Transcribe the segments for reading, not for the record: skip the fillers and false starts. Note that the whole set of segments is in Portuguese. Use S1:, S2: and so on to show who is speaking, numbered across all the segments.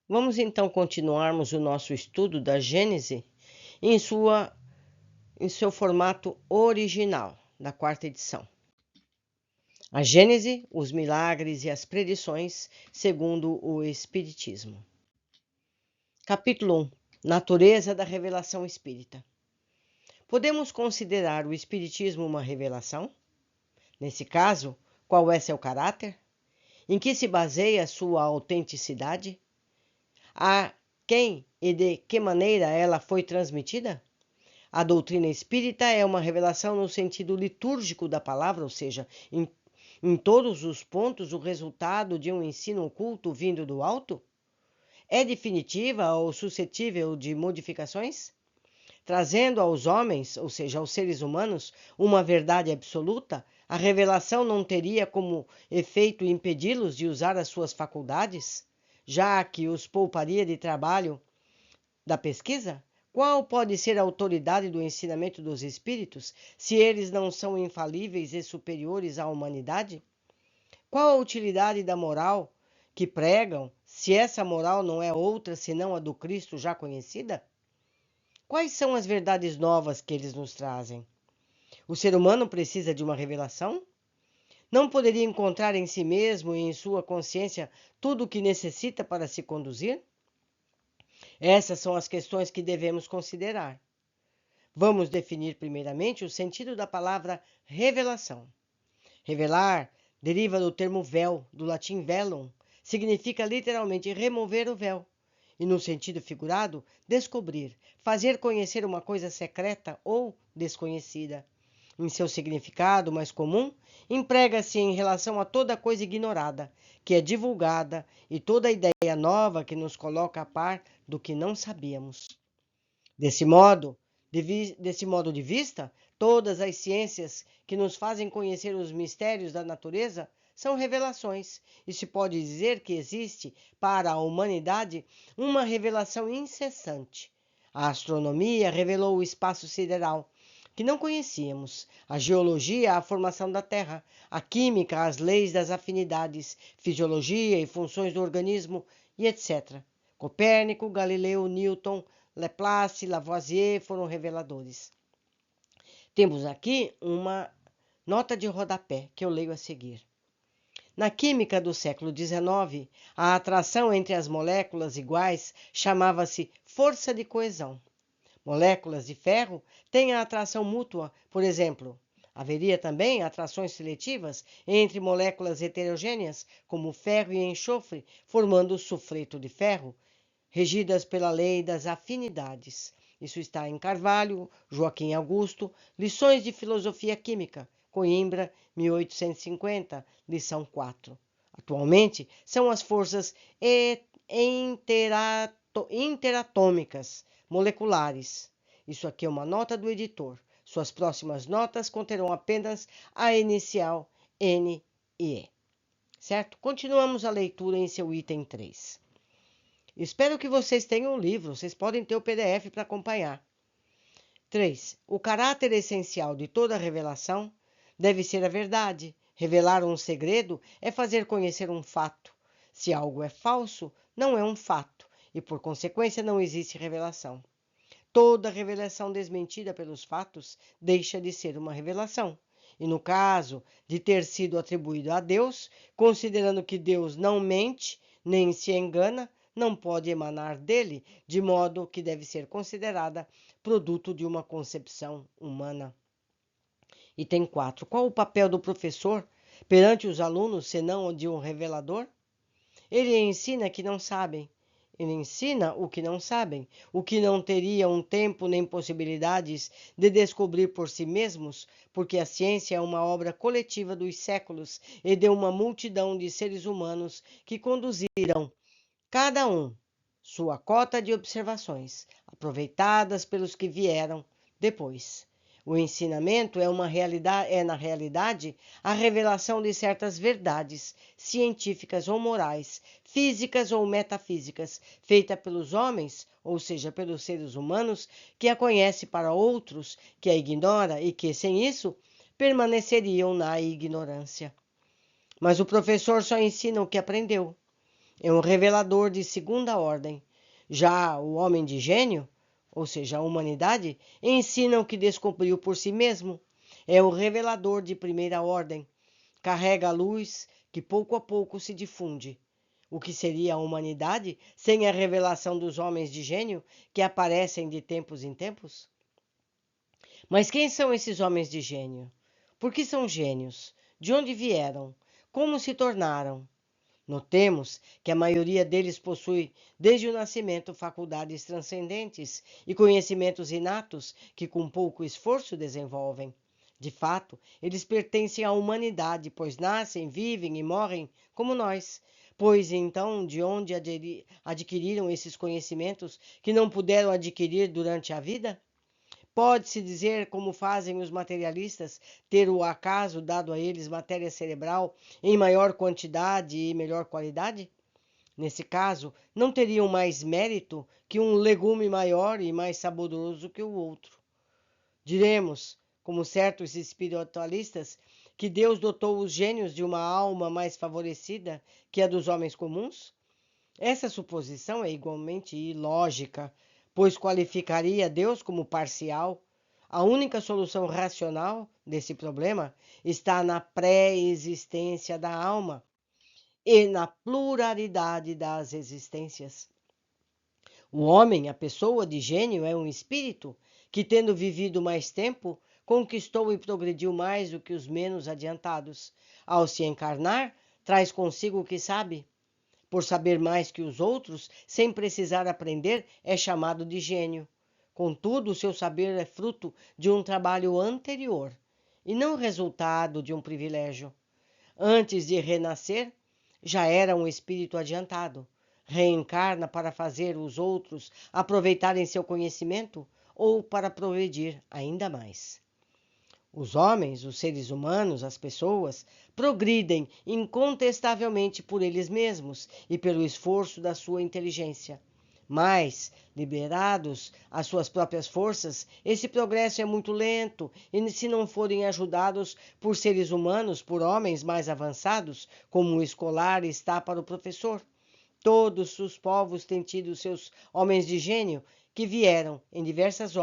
S1: Vamos então continuarmos o nosso estudo da Gênese em seu formato original, da quarta edição. A Gênese, os milagres e as predições, segundo o Espiritismo. Capítulo 1. Natureza da revelação espírita. Podemos considerar o Espiritismo uma revelação? Nesse caso, qual é seu caráter? Em que se baseia sua autenticidade? A quem e de que maneira ela foi transmitida? A doutrina espírita é uma revelação no sentido litúrgico da palavra, ou seja, em todos os pontos, o resultado de um ensino oculto vindo do alto? É definitiva ou suscetível de modificações? Trazendo aos homens, ou seja, aos seres humanos, uma verdade absoluta, a revelação não teria como efeito impedi-los de usar as suas faculdades, já que os pouparia de trabalho da pesquisa? Qual pode ser a autoridade do ensinamento dos espíritos, se eles não são infalíveis e superiores à humanidade? Qual a utilidade da moral que pregam, se essa moral não é outra senão a do Cristo já conhecida? Quais são as verdades novas que eles nos trazem? O ser humano precisa de uma revelação? Não poderia encontrar em si mesmo e em sua consciência tudo o que necessita para se conduzir? Essas são as questões que devemos considerar. Vamos definir primeiramente o sentido da palavra revelação. Revelar deriva do termo véu, do latim velum, significa literalmente remover o véu. E no sentido figurado, descobrir, fazer conhecer uma coisa secreta ou desconhecida. Em seu significado mais comum, emprega-se em relação a toda coisa ignorada, que é divulgada, e toda ideia nova que nos coloca a par do que não sabíamos. Desse modo de vista, todas as ciências que nos fazem conhecer os mistérios da natureza são revelações, e se pode dizer que existe para a humanidade uma revelação incessante. A astronomia revelou o espaço sideral, que não conhecíamos, a geologia, a formação da Terra, a química, as leis das afinidades, fisiologia e funções do organismo, e etc. Copérnico, Galileu, Newton, Laplace, Lavoisier foram reveladores. Temos aqui uma nota de rodapé que eu leio a seguir. Na química do século XIX, a atração entre as moléculas iguais chamava-se força de coesão. Moléculas de ferro têm a atração mútua, por exemplo. Haveria também atrações seletivas entre moléculas heterogêneas, como ferro e enxofre, formando o sulfeto de ferro, regidas pela lei das afinidades. Isso está em Carvalho, Joaquim Augusto, Lições de Filosofia Química, Coimbra, 1850, lição 4. Atualmente, são as forças interatômicas moleculares. Isso aqui é uma nota do editor. Suas próximas notas conterão apenas a inicial N e E. Certo? Continuamos a leitura em seu item 3. Espero que vocês tenham o livro, vocês podem ter o PDF para acompanhar. 3. O caráter essencial de toda revelação deve ser a verdade. Revelar um segredo é fazer conhecer um fato. Se algo é falso, não é um fato, e por consequência não existe revelação. Toda revelação desmentida pelos fatos deixa de ser uma revelação. E no caso de ter sido atribuído a Deus, considerando que Deus não mente nem se engana, não pode emanar dele, de modo que deve ser considerada produto de uma concepção humana. Item 4. Qual o papel do professor perante os alunos, senão o de um revelador? Ele ensina que não sabem. Ele ensina o que não sabem, o que não teriam tempo nem possibilidades de descobrir por si mesmos, porque a ciência é uma obra coletiva dos séculos e de uma multidão de seres humanos que conduziram, cada um, sua cota de observações, aproveitadas pelos que vieram depois. O ensinamento na realidade, a revelação de certas verdades científicas ou morais, físicas ou metafísicas, feita pelos homens, ou seja, pelos seres humanos, que a conhece para outros, que a ignora e que, sem isso, permaneceriam na ignorância. Mas o professor só ensina o que aprendeu. É um revelador de segunda ordem. Já o homem de gênio, ou seja, a humanidade, ensina o que descobriu por si mesmo. É o revelador de primeira ordem. Carrega a luz que pouco a pouco se difunde. O que seria a humanidade sem a revelação dos homens de gênio que aparecem de tempos em tempos? Mas quem são esses homens de gênio? Por que são gênios? De onde vieram? Como se tornaram? Notemos que a maioria deles possui, desde o nascimento, faculdades transcendentes e conhecimentos inatos que, com pouco esforço, desenvolvem. De fato, eles pertencem à humanidade, pois nascem, vivem e morrem como nós. Pois então, de onde adquiriram esses conhecimentos que não puderam adquirir durante a vida? Pode-se dizer, como fazem os materialistas, ter o acaso dado a eles matéria cerebral em maior quantidade e melhor qualidade? Nesse caso, não teriam mais mérito que um legume maior e mais saboroso que o outro. Diremos, como certos espiritualistas, que Deus dotou os gênios de uma alma mais favorecida que a dos homens comuns? Essa suposição é igualmente ilógica, pois qualificaria Deus como parcial. A única solução racional desse problema está na pré-existência da alma e na pluralidade das existências. O homem, a pessoa de gênio, é um espírito que, tendo vivido mais tempo, conquistou e progrediu mais do que os menos adiantados. Ao se encarnar, traz consigo o que sabe. Por saber mais que os outros, sem precisar aprender, é chamado de gênio. Contudo, o seu saber é fruto de um trabalho anterior e não resultado de um privilégio. Antes de renascer, já era um espírito adiantado. Reencarna para fazer os outros aproveitarem seu conhecimento ou para progredir ainda mais. Os homens, os seres humanos, as pessoas, progridem incontestavelmente por eles mesmos e pelo esforço da sua inteligência. Mas, liberados às suas próprias forças, esse progresso é muito lento e, se não forem ajudados por seres humanos, por homens mais avançados, como o escolar está para o professor. Todos os povos têm tido seus homens de gênio que vieram, em diversas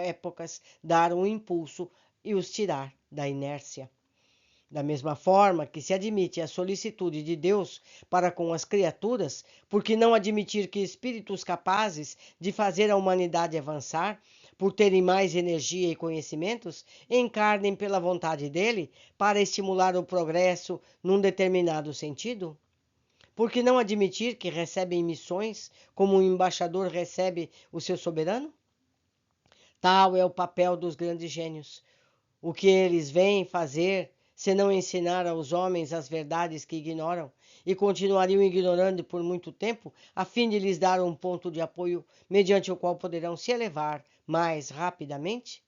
S1: épocas, dar um impulso e os tirar da inércia. Da mesma forma que se admite a solicitude de Deus para com as criaturas, por que não admitir que espíritos capazes de fazer a humanidade avançar, por terem mais energia e conhecimentos, encarnem pela vontade dele para estimular o progresso num determinado sentido? Por que não admitir que recebem missões como um embaixador recebe o seu soberano? Tal é o papel dos grandes gênios. O que eles vêm fazer senão ensinar aos homens as verdades que ignoram e continuariam ignorando por muito tempo, a fim de lhes dar um ponto de apoio mediante o qual poderão se elevar mais rapidamente?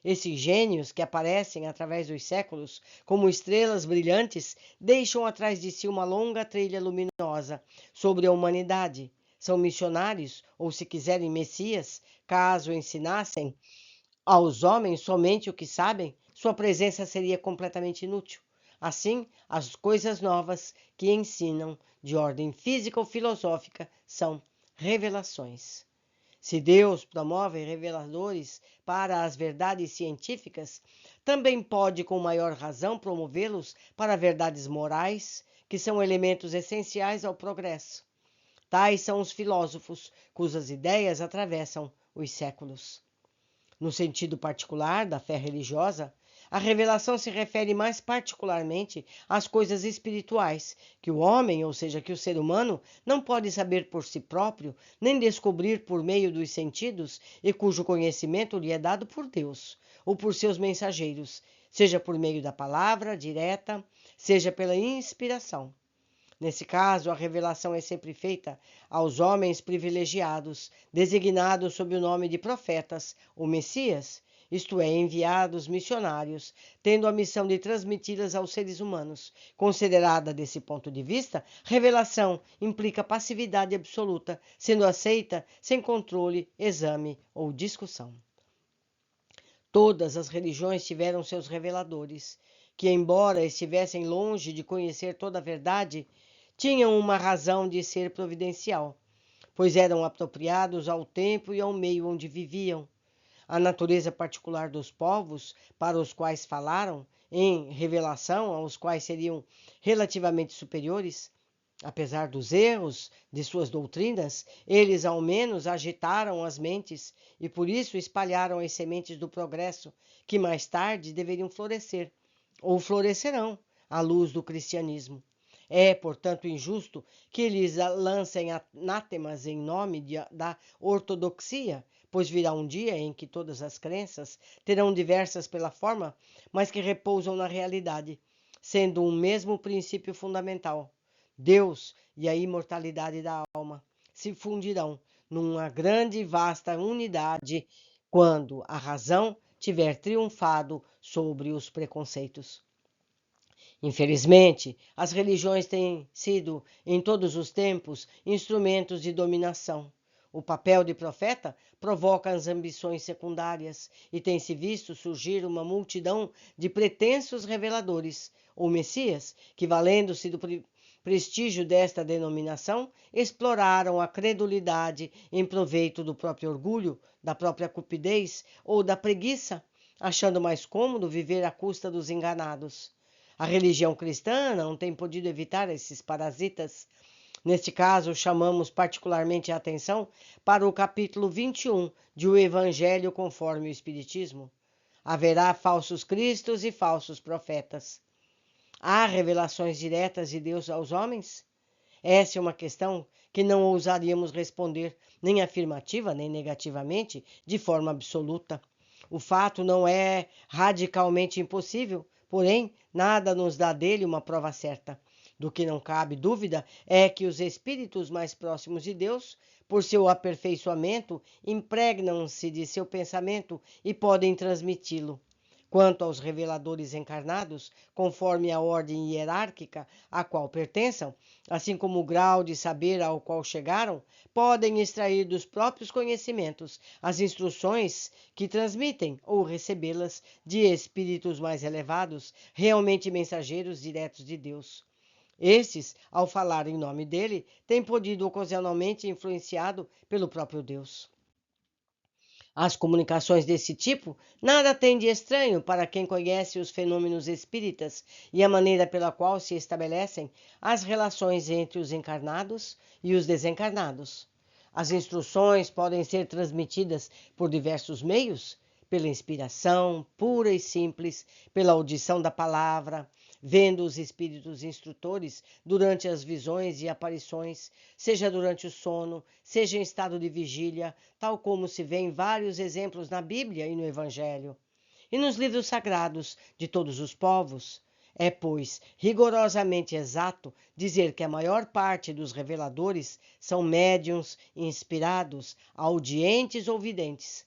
S1: Esses gênios que aparecem através dos séculos como estrelas brilhantes deixam atrás de si uma longa trilha luminosa sobre a humanidade. São missionários, ou se quiserem, messias, caso ensinassem aos homens somente o que sabem, sua presença seria completamente inútil. Assim, as coisas novas que ensinam, de ordem física ou filosófica, são revelações. Se Deus promove reveladores para as verdades científicas, também pode, com maior razão, promovê-los para verdades morais, que são elementos essenciais ao progresso. Tais são os filósofos, cujas ideias atravessam os séculos. No sentido particular da fé religiosa, a revelação se refere mais particularmente às coisas espirituais, que o homem, ou seja, que o ser humano, não pode saber por si próprio, nem descobrir por meio dos sentidos, e cujo conhecimento lhe é dado por Deus, ou por seus mensageiros, seja por meio da palavra direta, seja pela inspiração. Nesse caso, a revelação é sempre feita aos homens privilegiados, designados sob o nome de profetas ou messias, isto é, enviados missionários, tendo a missão de transmiti-las aos seres humanos. Considerada desse ponto de vista, revelação implica passividade absoluta, sendo aceita sem controle, exame ou discussão. Todas as religiões tiveram seus reveladores, que, embora estivessem longe de conhecer toda a verdade, tinham uma razão de ser providencial, pois eram apropriados ao tempo e ao meio onde viviam. A natureza particular dos povos para os quais falaram, em revelação aos quais seriam relativamente superiores, apesar dos erros de suas doutrinas, eles ao menos agitaram as mentes e por isso espalharam as sementes do progresso que mais tarde deveriam florescer, ou florescerão, à luz do cristianismo. É, portanto, injusto que eles lancem anátemas em nome da ortodoxia, pois virá um dia em que todas as crenças terão diversas pela forma, mas que repousam na realidade, sendo um mesmo princípio fundamental. Deus e a imortalidade da alma se fundirão numa grande e vasta unidade quando a razão tiver triunfado sobre os preconceitos. Infelizmente, as religiões têm sido, em todos os tempos, instrumentos de dominação. O papel de profeta provoca as ambições secundárias e tem-se visto surgir uma multidão de pretensos reveladores, ou messias, que, valendo-se do prestígio desta denominação, exploraram a credulidade em proveito do próprio orgulho, da própria cupidez ou da preguiça, achando mais cômodo viver à custa dos enganados. A religião cristã não tem podido evitar esses parasitas. Neste caso, chamamos particularmente a atenção para o capítulo 21 de O Evangelho conforme o Espiritismo. Haverá falsos cristos e falsos profetas. Há revelações diretas de Deus aos homens? Essa é uma questão que não ousaríamos responder, nem afirmativa nem negativamente, de forma absoluta. O fato não é radicalmente impossível, porém, nada nos dá dele uma prova certa. Do que não cabe dúvida é que os espíritos mais próximos de Deus, por seu aperfeiçoamento, impregnam-se de seu pensamento e podem transmiti-lo. Quanto aos reveladores encarnados, conforme a ordem hierárquica a qual pertençam, assim como o grau de saber ao qual chegaram, podem extrair dos próprios conhecimentos as instruções que transmitem ou recebê-las de espíritos mais elevados, realmente mensageiros diretos de Deus. Estes, ao falar em nome dele, têm podido ocasionalmente influenciado pelo próprio Deus. As comunicações desse tipo nada têm de estranho para quem conhece os fenômenos espíritas e a maneira pela qual se estabelecem as relações entre os encarnados e os desencarnados. As instruções podem ser transmitidas por diversos meios, pela inspiração pura e simples, pela audição da palavra, vendo os espíritos instrutores durante as visões e aparições, seja durante o sono, seja em estado de vigília, tal como se vê em vários exemplos na Bíblia e no Evangelho, e nos livros sagrados de todos os povos. É, pois, rigorosamente exato dizer que a maior parte dos reveladores são médiuns inspirados, audientes ou videntes.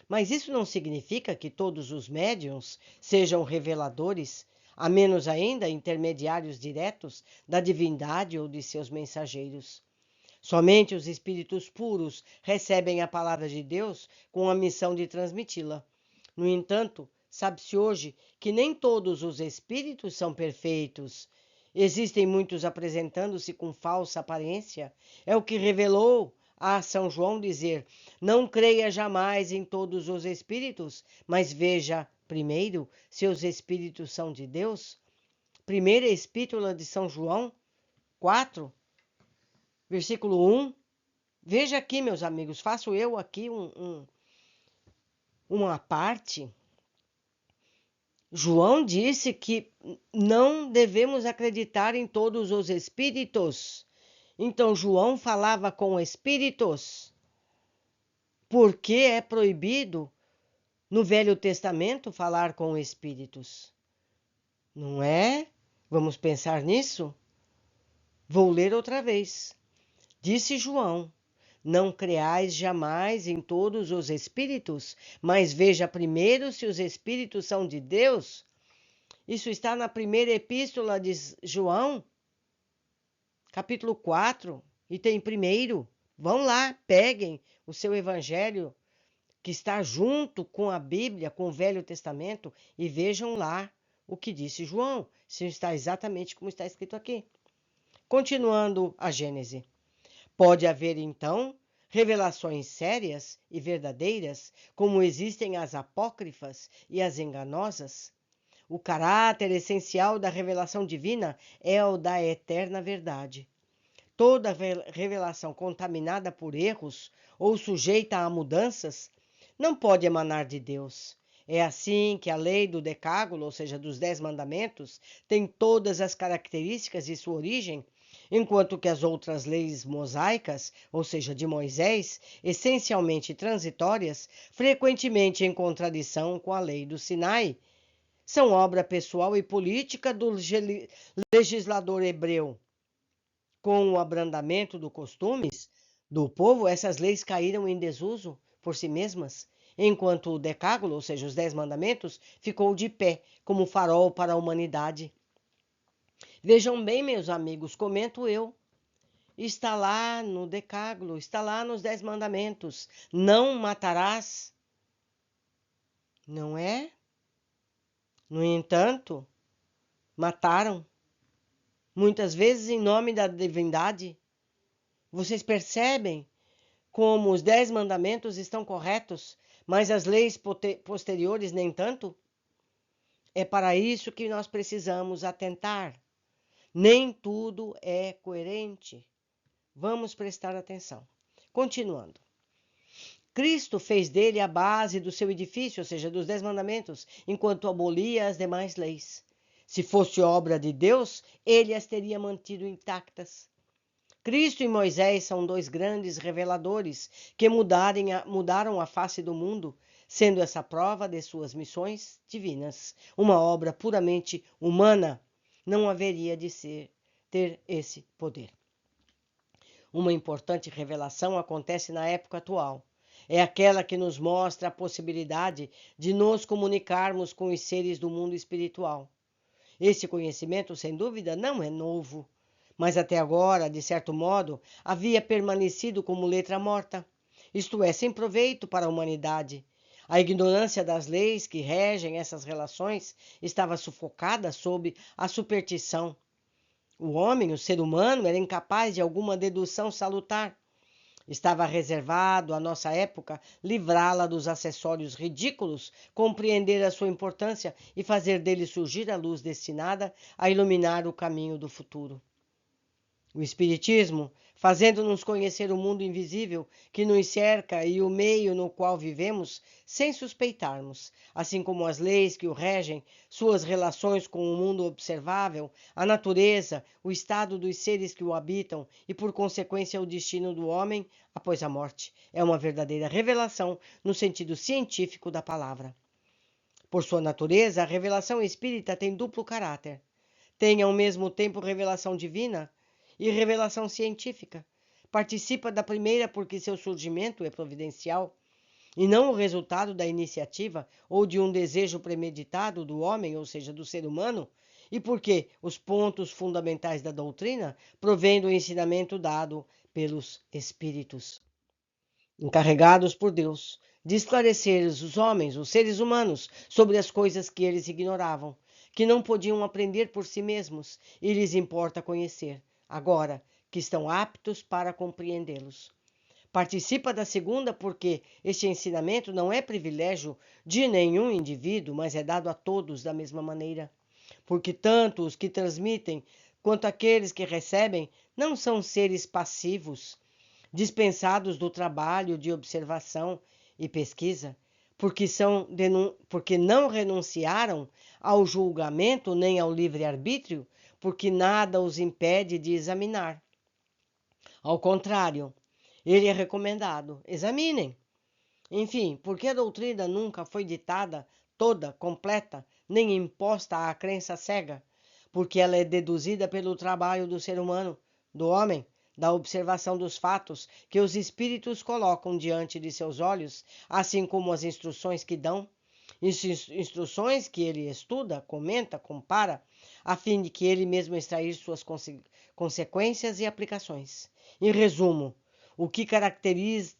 S1: Mas isso não significa que todos os médiuns sejam reveladores, a menos ainda intermediários diretos da divindade ou de seus mensageiros. Somente os espíritos puros recebem a palavra de Deus com a missão de transmiti-la. No entanto, sabe-se hoje que nem todos os espíritos são perfeitos. Existem muitos apresentando-se com falsa aparência. É o que revelou a São João dizer: não creia jamais em todos os espíritos, mas veja primeiro se os espíritos são de Deus. Primeira Epístola de São João 4, versículo 1. Veja aqui, meus amigos, faço eu aqui uma parte. João disse que não devemos acreditar em todos os espíritos. Então, João falava com espíritos. Por que é proibido no Velho Testamento falar com espíritos? Não é? Vamos pensar nisso? Vou ler outra vez. Disse João: não creais jamais em todos os espíritos, mas veja primeiro se os espíritos são de Deus. Isso está na primeira epístola de João, capítulo 4, e tem primeiro. Vão lá, peguem o seu evangelho, que está junto com a Bíblia, com o Velho Testamento, e vejam lá o que disse João, se está exatamente como está escrito aqui. Continuando a Gênese. Pode haver, então, revelações sérias e verdadeiras, como existem as apócrifas e as enganosas? O caráter essencial da revelação divina é o da eterna verdade. Toda revelação contaminada por erros ou sujeita a mudanças não pode emanar de Deus. É assim que a lei do Decálogo, ou seja, dos 10 mandamentos, tem todas as características de sua origem, enquanto que as outras leis mosaicas, ou seja, de Moisés, essencialmente transitórias, frequentemente em contradição com a lei do Sinai, são obra pessoal e política do legislador hebreu. Com o abrandamento dos costumes do povo, essas leis caíram em desuso por si mesmas, enquanto o Decálogo, ou seja, os 10 mandamentos, ficou de pé como farol para a humanidade. Vejam bem, meus amigos, comento eu. Está lá no Decálogo, está lá nos 10 mandamentos. Não matarás. Não é? No entanto, mataram. Muitas vezes em nome da divindade. Vocês percebem como os 10 mandamentos estão corretos, mas as leis posteriores nem tanto? É para isso que nós precisamos atentar. Nem tudo é coerente. Vamos prestar atenção. Continuando. Cristo fez dele a base do seu edifício, ou seja, dos 10 mandamentos, enquanto abolia as demais leis. Se fosse obra de Deus, ele as teria mantido intactas. Cristo e Moisés são dois grandes reveladores que mudaram a face do mundo, sendo essa prova de suas missões divinas. Uma obra puramente humana não haveria de ter esse poder. Uma importante revelação acontece na época atual. É aquela que nos mostra a possibilidade de nos comunicarmos com os seres do mundo espiritual. Esse conhecimento, sem dúvida, não é novo, mas até agora, de certo modo, havia permanecido como letra morta, isto é, sem proveito para a humanidade. A ignorância das leis que regem essas relações estava sufocada sob a superstição. O homem, o ser humano, era incapaz de alguma dedução salutar. Estava reservado à nossa época livrá-la dos acessórios ridículos, compreender a sua importância e fazer dele surgir a luz destinada a iluminar o caminho do futuro. O Espiritismo, fazendo-nos conhecer o mundo invisível que nos cerca e o meio no qual vivemos, sem suspeitarmos, assim como as leis que o regem, suas relações com o mundo observável, a natureza, o estado dos seres que o habitam e, por consequência, o destino do homem após a morte, é uma verdadeira revelação no sentido científico da palavra. Por sua natureza, a revelação espírita tem duplo caráter. Tem, ao mesmo tempo, revelação divina e revelação científica. Participa da primeira porque seu surgimento é providencial e não o resultado da iniciativa ou de um desejo premeditado do homem, ou seja, do ser humano, e porque os pontos fundamentais da doutrina provêm do ensinamento dado pelos espíritos, encarregados por Deus de esclarecer os homens, os seres humanos, sobre as coisas que eles ignoravam, que não podiam aprender por si mesmos e lhes importa conhecer, agora que estão aptos para compreendê-los. Participa da segunda porque este ensinamento não é privilégio de nenhum indivíduo, mas é dado a todos da mesma maneira. Porque tanto os que transmitem quanto aqueles que recebem não são seres passivos, dispensados do trabalho de observação e pesquisa, porque não renunciaram ao julgamento nem ao livre-arbítrio, porque nada os impede de examinar. Ao contrário, ele é recomendado: examinem. Enfim, porque a doutrina nunca foi ditada toda, completa, nem imposta à crença cega, porque ela é deduzida pelo trabalho do ser humano, do homem, da observação dos fatos que os espíritos colocam diante de seus olhos, assim como as instruções que dão, instruções que ele estuda, comenta, compara, a fim de que ele mesmo extrair suas consequências e aplicações. Em resumo, o que caracteriza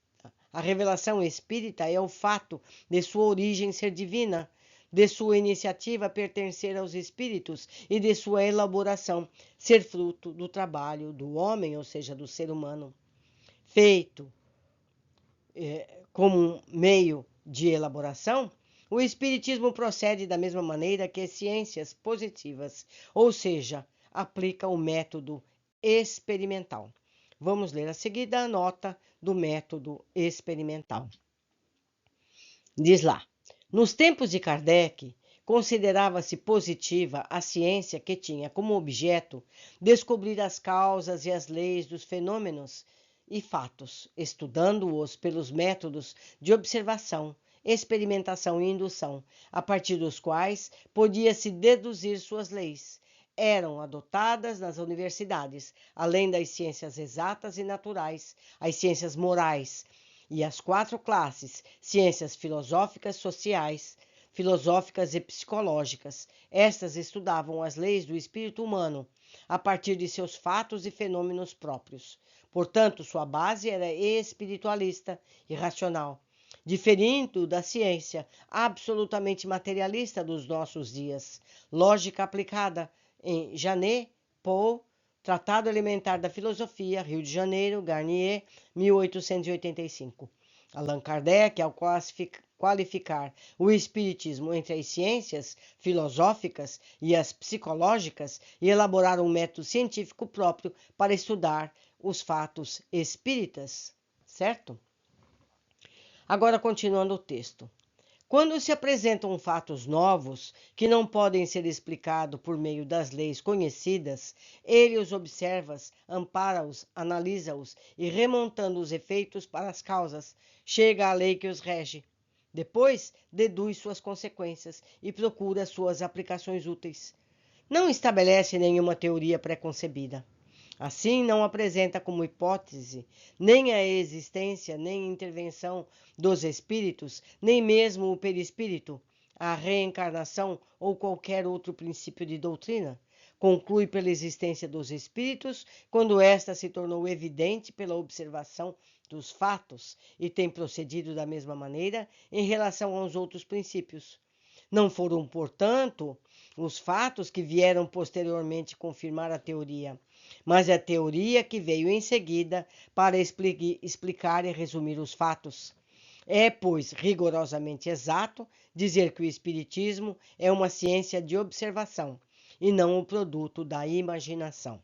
S1: a revelação espírita é o fato de sua origem ser divina, de sua iniciativa pertencer aos espíritos e de sua elaboração ser fruto do trabalho do homem, ou seja, do ser humano, feito como meio de elaboração, o Espiritismo procede da mesma maneira que as ciências positivas, ou seja, aplica o método experimental. Vamos ler a seguir a nota do método experimental. Diz lá: nos tempos de Kardec, considerava-se positiva a ciência que tinha como objeto descobrir as causas e as leis dos fenômenos e fatos, estudando-os pelos métodos de observação, experimentação e indução, a partir dos quais podia-se deduzir suas leis. Eram adotadas nas universidades, além das ciências exatas e naturais, as ciências morais e as 4 classes: ciências filosóficas, sociais, filosóficas e psicológicas. Estas estudavam as leis do espírito humano a partir de seus fatos e fenômenos próprios. Portanto, sua base era espiritualista e racional, diferindo da ciência absolutamente materialista dos nossos dias. Lógica aplicada em Janet, Paul, Tratado Elementar da Filosofia, Rio de Janeiro, Garnier, 1885. Allan Kardec, ao qualificar o espiritismo entre as ciências filosóficas e as psicológicas, e elaborar um método científico próprio para estudar os fatos espíritas, certo? Agora, continuando o texto. Quando se apresentam fatos novos, que não podem ser explicados por meio das leis conhecidas, ele os observa, ampara-os, analisa-os e, remontando os efeitos para as causas, chega à lei que os rege. Depois, deduz suas consequências e procura suas aplicações úteis. Não estabelece nenhuma teoria preconcebida. Assim, não apresenta como hipótese nem a existência, nem a intervenção dos espíritos, nem mesmo o perispírito, a reencarnação ou qualquer outro princípio de doutrina. Conclui pela existência dos espíritos quando esta se tornou evidente pela observação dos fatos e tem procedido da mesma maneira em relação aos outros princípios. Não foram, portanto, os fatos que vieram posteriormente confirmar a teoria, mas a teoria que veio em seguida para explicar e resumir os fatos. É, pois, rigorosamente exato dizer que o Espiritismo é uma ciência de observação e não o produto da imaginação.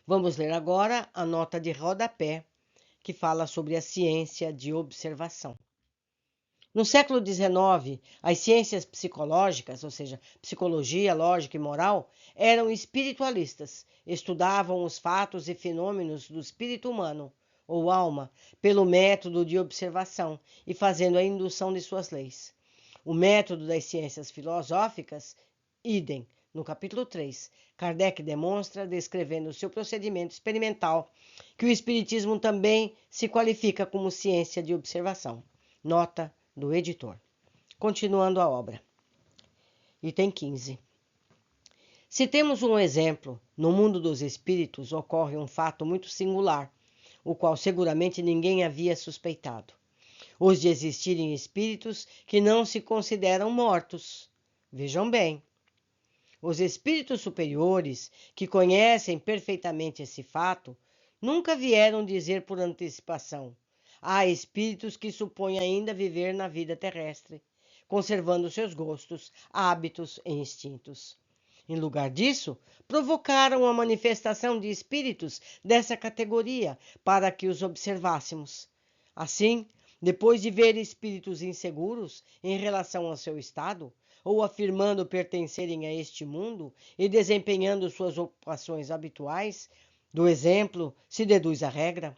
S1: Vamos ler agora a nota de rodapé, que fala sobre a ciência de observação. No século XIX, as ciências psicológicas, ou seja, psicologia, lógica e moral, eram espiritualistas, estudavam os fatos e fenômenos do espírito humano, ou alma, pelo método de observação e fazendo a indução de suas leis. O método das ciências filosóficas, idem, no capítulo 3, Kardec demonstra, descrevendo o seu procedimento experimental, que o espiritismo também se qualifica como ciência de observação. Nota do editor. Continuando a obra. Item 15. Se temos um exemplo, no mundo dos espíritos ocorre um fato muito singular, o qual seguramente ninguém havia suspeitado: os de existirem espíritos que não se consideram mortos. Vejam bem, os espíritos superiores, que conhecem perfeitamente esse fato, nunca vieram dizer por antecipação: há espíritos que supõem ainda viver na vida terrestre, conservando seus gostos, hábitos e instintos. Em lugar disso, provocaram a manifestação de espíritos dessa categoria para que os observássemos. Assim, depois de ver espíritos inseguros em relação ao seu estado, ou afirmando pertencerem a este mundo e desempenhando suas ocupações habituais, do exemplo se deduz a regra.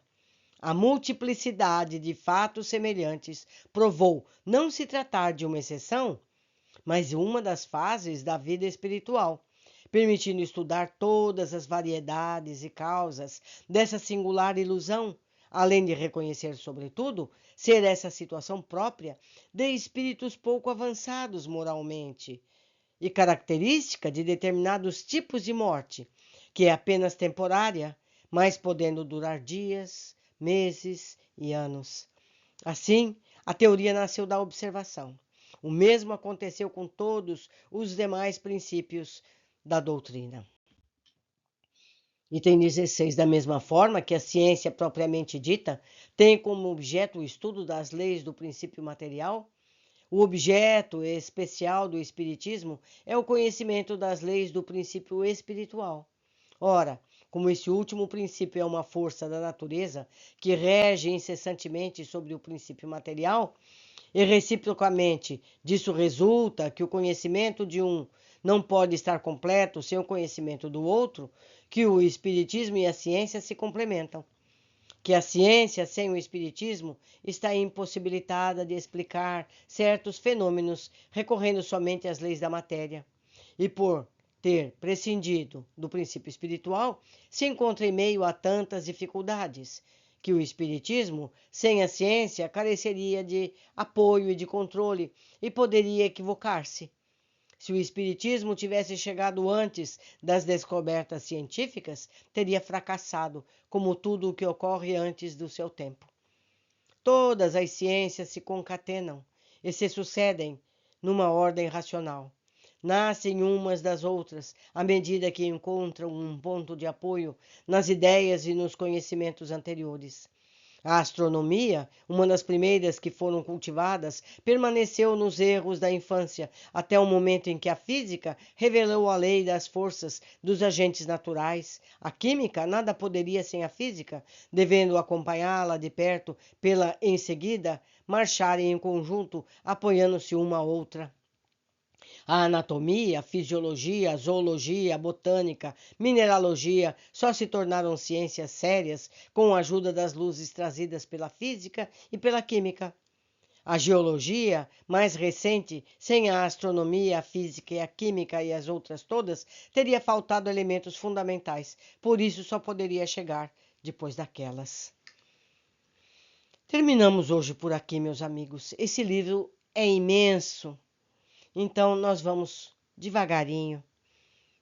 S1: A multiplicidade de fatos semelhantes provou não se tratar de uma exceção, mas uma das fases da vida espiritual, permitindo estudar todas as variedades e causas dessa singular ilusão, além de reconhecer, sobretudo, ser essa situação própria de espíritos pouco avançados moralmente e característica de determinados tipos de morte, que é apenas temporária, mas podendo durar dias, meses e anos. Assim, a teoria nasceu da observação. O mesmo aconteceu com todos os demais princípios da doutrina. Item 16. Da mesma forma que a ciência propriamente dita tem como objeto o estudo das leis do princípio material, o objeto especial do Espiritismo é o conhecimento das leis do princípio espiritual. Ora, como esse último princípio é uma força da natureza que rege incessantemente sobre o princípio material, e reciprocamente disso resulta que o conhecimento de um não pode estar completo sem o conhecimento do outro, que o Espiritismo e a ciência se complementam. Que a ciência, sem o Espiritismo, está impossibilitada de explicar certos fenômenos, recorrendo somente às leis da matéria. E por ter prescindido do princípio espiritual, se encontra em meio a tantas dificuldades, que o Espiritismo, sem a ciência, careceria de apoio e de controle e poderia equivocar-se. Se o Espiritismo tivesse chegado antes das descobertas científicas, teria fracassado, como tudo o que ocorre antes do seu tempo. Todas as ciências se concatenam e se sucedem numa ordem racional. Nascem umas das outras à medida que encontram um ponto de apoio nas ideias e nos conhecimentos anteriores. A astronomia, uma das primeiras que foram cultivadas, permaneceu nos erros da infância até o momento em que a física revelou a lei das forças dos agentes naturais. A química nada poderia sem a física, devendo acompanhá-la de perto pela, em seguida, marcharem em conjunto, apoiando-se uma à outra. A anatomia, a fisiologia, a zoologia, a botânica, mineralogia só se tornaram ciências sérias com a ajuda das luzes trazidas pela física e pela química. A geologia, mais recente, sem a astronomia, a física e a química e as outras todas, teria faltado elementos fundamentais, por isso só poderia chegar depois daquelas. Terminamos hoje por aqui, meus amigos. Esse livro é imenso. Então, nós vamos devagarinho,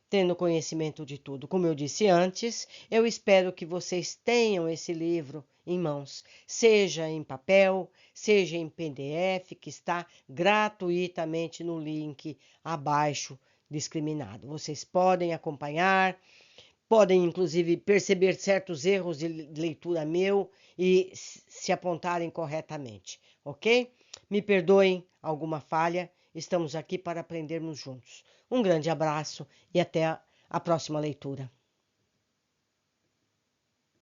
S1: tendo conhecimento de tudo. Como eu disse antes, eu espero que vocês tenham esse livro em mãos, seja em papel, seja em PDF, que está gratuitamente no link abaixo discriminado. Vocês podem acompanhar, podem inclusive perceber certos erros de leitura meu e se apontarem corretamente, ok? Me perdoem alguma falha. Estamos aqui para aprendermos juntos. Um grande abraço e até a próxima leitura.